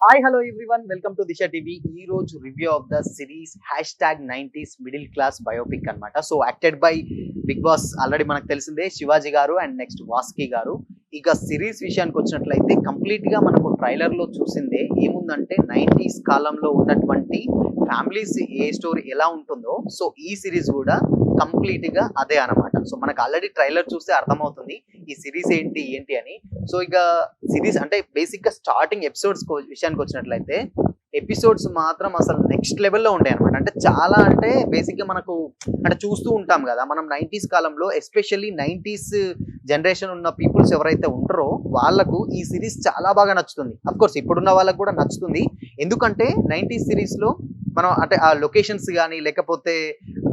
Hi hello everyone welcome to Disha TV. ఈ రోజు review of the series #90s middle class biopic అన్నమాట. So acted by Bigg Boss already మనకు తెలిసిందే శివాజీ గారు and next వాస్కి గారు. ఇక సిరీస్ విషయానికి వచ్చినట్లయితే కంప్లీట్ గా మనకు ట్రైలర్ లో చూసిందే ఏముందంటే 90s కాలంలో ఉన్నటువంటి ఫ్యామిలీస్ ఏ స్టోరీ ఎలా ఉంటుందో సో ఈ సిరీస్ కూడా కంప్లీట్ గా అదే అనమాట. సో మనకు ఆల్రెడీ ట్రైలర్ చూస్తే అర్థమవుతుంది ఈ సిరీస్ ఏంటి ఏంటి అని. సో ఇక సిరీస్ అంటే బేసిక్ గా స్టార్టింగ్ ఎపిసోడ్స్ విషయానికి వచ్చినట్లయితే ఎపిసోడ్స్ మాత్రం అసలు నెక్స్ట్ లెవెల్లో ఉంటాయి అనమాట. అంటే చాలా అంటే బేసిక్ గా మనకు అంటే చూస్తూ ఉంటాం కదా మనం 90s కాలంలో, ఎస్పెషల్లీ 90s జనరేషన్ ఉన్న పీపుల్స్ ఎవరైతే ఉంటారో వాళ్ళకు ఈ సిరీస్ చాలా బాగా నచ్చుతుంది. అఫ్ కోర్స్ ఇప్పుడున్న వాళ్ళకు కూడా నచ్చుతుంది. ఎందుకంటే 90s సిరీస్ లో మనం అంటే ఆ లొకేషన్స్ కానీ లేకపోతే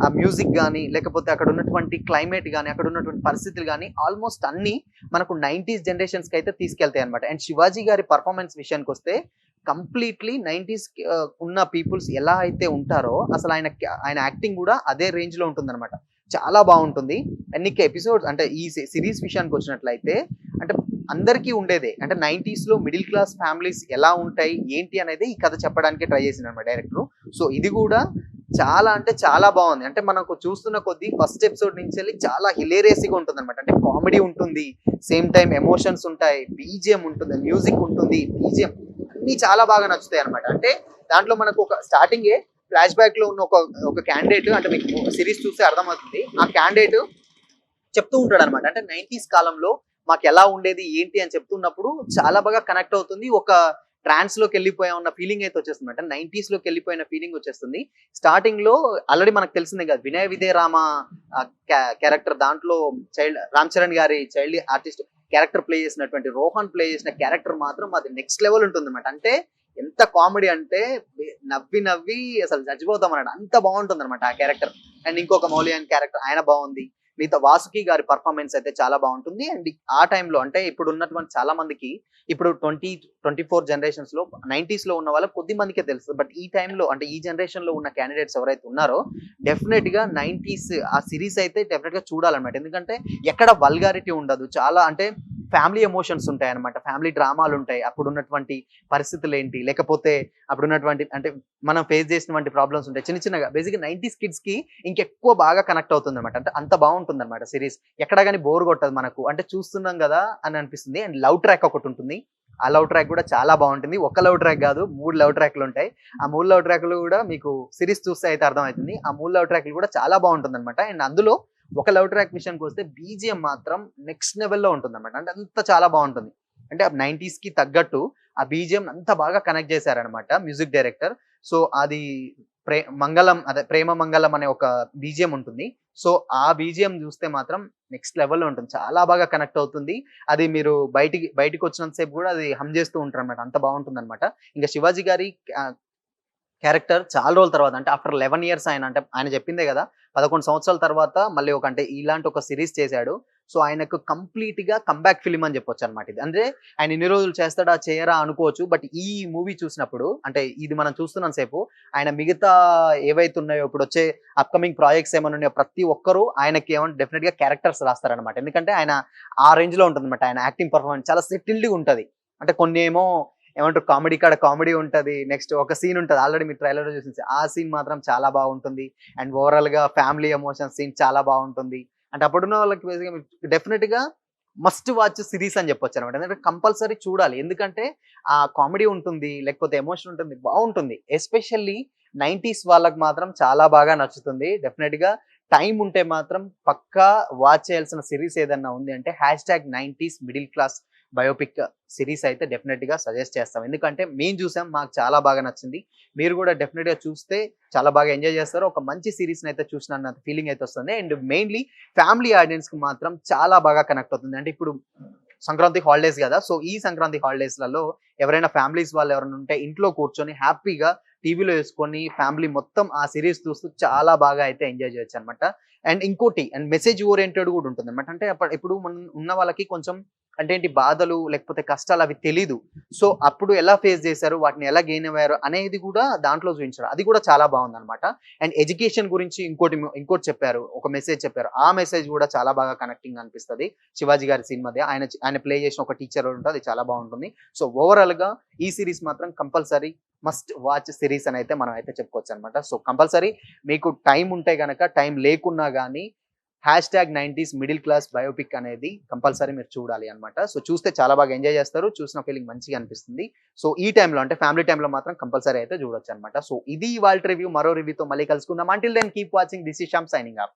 ఆ మ్యూజిక్ కానీ లేకపోతే అక్కడ ఉన్నటువంటి క్లైమేట్ కానీ అక్కడ ఉన్నటువంటి పరిస్థితులు కానీ ఆల్మోస్ట్ అన్ని మనకు 90s జనరేషన్స్కి అయితే తీసుకెళ్తాయి అనమాట. అండ్ శివాజీ గారి పర్ఫార్మెన్స్ విషయానికి వస్తే కంప్లీట్లీ 90s ఉన్న పీపుల్స్ ఎలా అయితే ఉంటారో అసలు ఆయన యాక్టింగ్ కూడా అదే రేంజ్ లో ఉంటుందన్నమాట. చాలా బాగుంటుంది. అండ్ నీకు ఎపిసోడ్స్ అంటే ఈ సిరీస్ విషయానికి వచ్చినట్లయితే అంటే అందరికీ ఉండేదే అంటే 90s లో మిడిల్ క్లాస్ ఫ్యామిలీస్ ఎలా ఉంటాయి ఏంటి అనేది ఈ కథ చెప్పడానికి ట్రై చేసింది అనమాట డైరెక్టర్. సో ఇది కూడా చాలా అంటే చాలా బాగుంది. అంటే మనకు చూస్తున్న కొద్దీ ఫస్ట్ ఎపిసోడ్ నుంచి వెళ్ళి చాలా హిలేరియస్గా ఉంటుంది అనమాట. అంటే కామెడీ ఉంటుంది, సేమ్ టైం ఎమోషన్స్ ఉంటాయి, బీజిఎం ఉంటుంది, మ్యూజిక్ ఉంటుంది, బీజిఎం అన్ని చాలా బాగా నచ్చుతాయి అనమాట. అంటే దాంట్లో మనకు ఒక స్టార్టింగే ఫ్లాష్ బ్యాక్ లో ఉన్న ఒక క్యాండిడేట్ అంటే మీకు సిరీస్ చూస్తే అర్థమవుతుంది. ఆ క్యాండిడేట్ చెప్తూ ఉంటాడు అనమాట. అంటే 90s కాలంలో మాకు ఎలా ఉండేది ఏంటి అని చెప్తున్నప్పుడు చాలా బాగా కనెక్ట్ అవుతుంది. ఒక ట్రాన్స్ లోకి వెళ్ళిపోయా ఉన్న ఫీలింగ్ అయితే వచ్చేస్తుంది. అంటే 90s లోకి వెళ్ళిపోయిన ఫీలింగ్ వచ్చేస్తుంది. స్టార్టింగ్ లో ఆల్రెడీ మనకు తెలిసిందే కదా వినయ విజయ రామ క్యారెక్టర్, దాంట్లో చైల్డ్ రామ్ చరణ్ గారి చైల్డ్ ఆర్టిస్ట్ క్యారెక్టర్ ప్లే చేసినటువంటి రోహన్ ప్లే చేసిన క్యారెక్టర్ మాత్రం అది నెక్స్ట్ లెవెల్ ఉంటుంది అనమాట. అంటే ఎంత కామెడీ అంటే నవ్వి నవ్వి అసలు చచ్చిపోతాం అన్నమాట. అంత బాగుంటుంది అనమాట ఆ క్యారెక్టర్. అండ్ ఇంకొక మౌలియాన్ క్యారెక్టర్ ఆయన బాగుంది. మిగతా వాసుకి గారి పర్ఫార్మెన్స్ అయితే చాలా బాగుంటుంది. అండ్ ఆ టైంలో అంటే ఇప్పుడు ఉన్నటువంటి చాలా మందికి ఇప్పుడు 2024 జనరేషన్స్ లో 90s లో ఉన్న వాళ్ళకి కొద్ది మందికే తెలుసు. బట్ ఈ టైంలో అంటే ఈ జనరేషన్ లో ఉన్న క్యాండిడేట్స్ ఎవరైతే ఉన్నారో డెఫినెట్ గా 90s ఆ సిరీస్ అయితే డెఫినెట్ గా చూడాలన్నమాట. ఎందుకంటే ఎక్కడ వల్గారిటీ ఉండదు. చాలా అంటే ఫ్యామిలీ ఎమోషన్స్ ఉంటాయి అనమాట, ఫ్యామిలీ డ్రామాలు ఉంటాయి. అప్పుడు ఉన్నటువంటి పరిస్థితులు ఏంటి లేకపోతే అప్పుడు ఉన్నటువంటి అంటే మనం ఫేస్ చేసినటువంటి ప్రాబ్లమ్స్ ఉంటాయి చిన్న చిన్నగా. బేసిక్గా 90s కిడ్స్ కి ఇంకెక్కువ బాగా కనెక్ట్ అవుతుంది అనమాట. అంటే అంత బాగుంటుంది అనమాట సిరీస్. ఎక్కడ కానీ బోర్ కొట్టదు మనకు. అంటే చూస్తున్నాం కదా అని అనిపిస్తుంది. అండ్ లవ్ ట్రాక్ ఒకటి ఉంటుంది. ఆ లవ్ ట్రాక్ కూడా చాలా బాగుంటుంది. ఒక లవ్ ట్రాక్ కాదు, 3 లవ్ ట్రాక్లు ఉంటాయి. ఆ 3 లవ్ ట్రాక్లు కూడా మీకు సిరీస్ చూస్తే అయితే అర్థమవుతుంది. ఆ 3 లవ్ ట్రాక్లు కూడా చాలా బాగుంటుంది అనమాట. అండ్ అందులో ఒక లవ్ ట్రాక్ విషయానికి వస్తే బీజిఎం మాత్రం నెక్స్ట్ లెవెల్లో ఉంటుంది అనమాట. అంటే అంత చాలా బాగుంటుంది. అంటే 90s కి తగ్గట్టు ఆ బీజిఎం అంత బాగా కనెక్ట్ చేశారనమాట మ్యూజిక్ డైరెక్టర్. సో అది మంగళం అదే ప్రేమ మంగళం అనే ఒక బీజిఎం ఉంటుంది. సో ఆ బీజిఎం చూస్తే మాత్రం నెక్స్ట్ లెవెల్లో ఉంటుంది. చాలా బాగా కనెక్ట్ అవుతుంది. అది మీరు బయటికి వచ్చినంత సేపు కూడా అది హమ్ చేస్తూ ఉంటారు అనమాట. అంత బాగుంటుంది అనమాట. ఇంకా శివాజీ గారి క్యారెక్టర్ చాలా రోజుల తర్వాత అంటే ఆఫ్టర్ 11 ఇయర్స్ ఆయన చెప్పిందే కదా 11 సంవత్సరాల తర్వాత మళ్ళీ ఒక అంటే ఇలాంటి ఒక సిరీస్ చేశాడు. సో ఆయనకు కంప్లీట్ గా కంబ్యాక్ ఫిలిం అని చెప్పొచ్చు అనమాట. ఇది అంటే ఆయన ఇన్ని రోజులు చేస్తాడా చేయరా అనుకోవచ్చు. బట్ ఈ మూవీ చూసినప్పుడు అంటే ఇది మనం చూస్తున్నంత సేపు ఆయన మిగతా ఏవైతే ఉన్నాయో ఇప్పుడు వచ్చే అప్కమింగ్ ప్రాజెక్ట్స్ ఏమైనా ఉన్నాయో ప్రతి ఒక్కరు ఆయనకి ఏమైనా డెఫినెట్ గా క్యారెక్టర్స్ రాస్తారనమాట. ఎందుకంటే ఆయన ఆ రేంజ్ లో ఉంటుంది అనమాట. ఆయన యాక్టింగ్ పర్ఫార్మెన్స్ చాలా సెటిల్డ్ ఉంటది. అంటే కొన్ని ఏమో ఏమంటారు కామెడీ కాడ కామెడీ ఉంటది. నెక్స్ట్ ఒక సీన్ ఉంటది, ఆల్రెడీ మీరు ట్రైలర్ లో చూసి ఆ సీన్ మాత్రం చాలా బాగుంటుంది. అండ్ ఓవరాల్ గా ఫ్యామిలీ ఎమోషన్ సీన్ చాలా బాగుంటుంది. అంటే అప్పుడున్న వాళ్ళకి బేసిక్గా డెఫినెట్ గా మస్ట్ వాచ్ సిరీస్ అని చెప్పొచ్చు అనమాట. ఎందుకంటే కంపల్సరీ చూడాలి. ఎందుకంటే ఆ కామెడీ ఉంటుంది లేకపోతే ఎమోషన్ ఉంటుంది, బాగుంటుంది. ఎస్పెషల్లీ 90s వాళ్ళకి మాత్రం చాలా బాగా నచ్చుతుంది. డెఫినెట్ గా టైం ఉంటే మాత్రం పక్కా వాచ్ చేయాల్సిన సిరీస్ ఏదన్నా ఉంది అంటే #90s middle class biopic series అయితే డెఫినెట్ గా సజెస్ట్ చేస్తాం. ఎందుకంటే మేము చూసాం, మాకు చాలా బాగా నచ్చింది. మీరు కూడా డెఫినెట్ గా చూస్తే చాలా బాగా ఎంజాయ్ చేస్తారు. ఒక మంచి సిరీస్ అయితే చూసిన ఫీలింగ్ అయితే వస్తుంది. అండ్ మెయిన్లీ ఫ్యామిలీ ఆడియన్స్ కి మాత్రం చాలా బాగా కనెక్ట్ అవుతుంది. అంటే ఇప్పుడు సంక్రాంతి హాలిడేస్ కదా. సో ఈ సంక్రాంతి హాలిడేస్లలో ఎవరైనా ఫ్యామిలీస్ వాళ్ళు ఎవరైనా ఉంటే ఇంట్లో కూర్చొని హ్యాపీగా టీవీలో వేసుకొని ఫ్యామిలీ మొత్తం ఆ సిరీస్ చూస్తూ చాలా బాగా అయితే ఎంజాయ్ చేయొచ్చు అనమాట. అండ్ ఇంకోటి అండ్ మెసేజ్ ఓరియంటెడ్ కూడా ఉంటుంది అనమాట. అంటే ఇప్పుడు మనం ఉన్న వాళ్ళకి కొంచెం అంటే ఏంటి బాధలు లేకపోతే కష్టాలు అవి తెలీదు. సో, అప్పుడు ఎలా ఫేస్ చేశారు? వాటిని ఎలా గెయిన్ అయ్యారు? అనేది కూడా దాంట్లో చూయించారు. అది కూడా చాలా బావుందనమాట. అండ్ ఎడ్యుకేషన్ గురించి ఇంకోటి చెప్పారు. ఒక మెసేజ్ చెప్పారు. ఆ మెసేజ్ కూడా చాలా బాగా కనెక్టింగ్ అనిపిస్తది. శివాజీ గారి సినిమాది. ఆయన ప్లే చేసిన ఒక టీచర్ ఉంటది. అది చాలా బావుంటుంది. సో, ఓవరాల్‌గా ఈ సీరీస్ మాత్రం కంపల్సరీ మస్ట్ వాచ్ సీరీస్ అనైతే మనం అయితే చెప్పుకోవచ్చనమాట. సో, కంపల్సరీ మీకు టైం ఉంటే గనక, టైం లేకున్నా గాని #90s మిడిల్ క్లాస్ బయోపిక్ అనేది కంపల్సరీ మీరు చూడాలి అన్నమాట. సో, చూస్తే చాలా బాగా ఎంజాయ్ చేస్తారు. చూసిన ఫీలింగ్ మంచిగా అనిపిస్తుంది. సో, ఈ టైంలో అంటే ఫ్యామిలీ టైంలో మాత్రం కంపల్సరీ అయితే చూడొచ్చన్నమాట. సో, ఇది ఇవాల్టి రివ్యూ. మరో రివ్యూతో మళ్ళీ కలుసుకుందాం. Until then keep watching. This is Shyam signing of.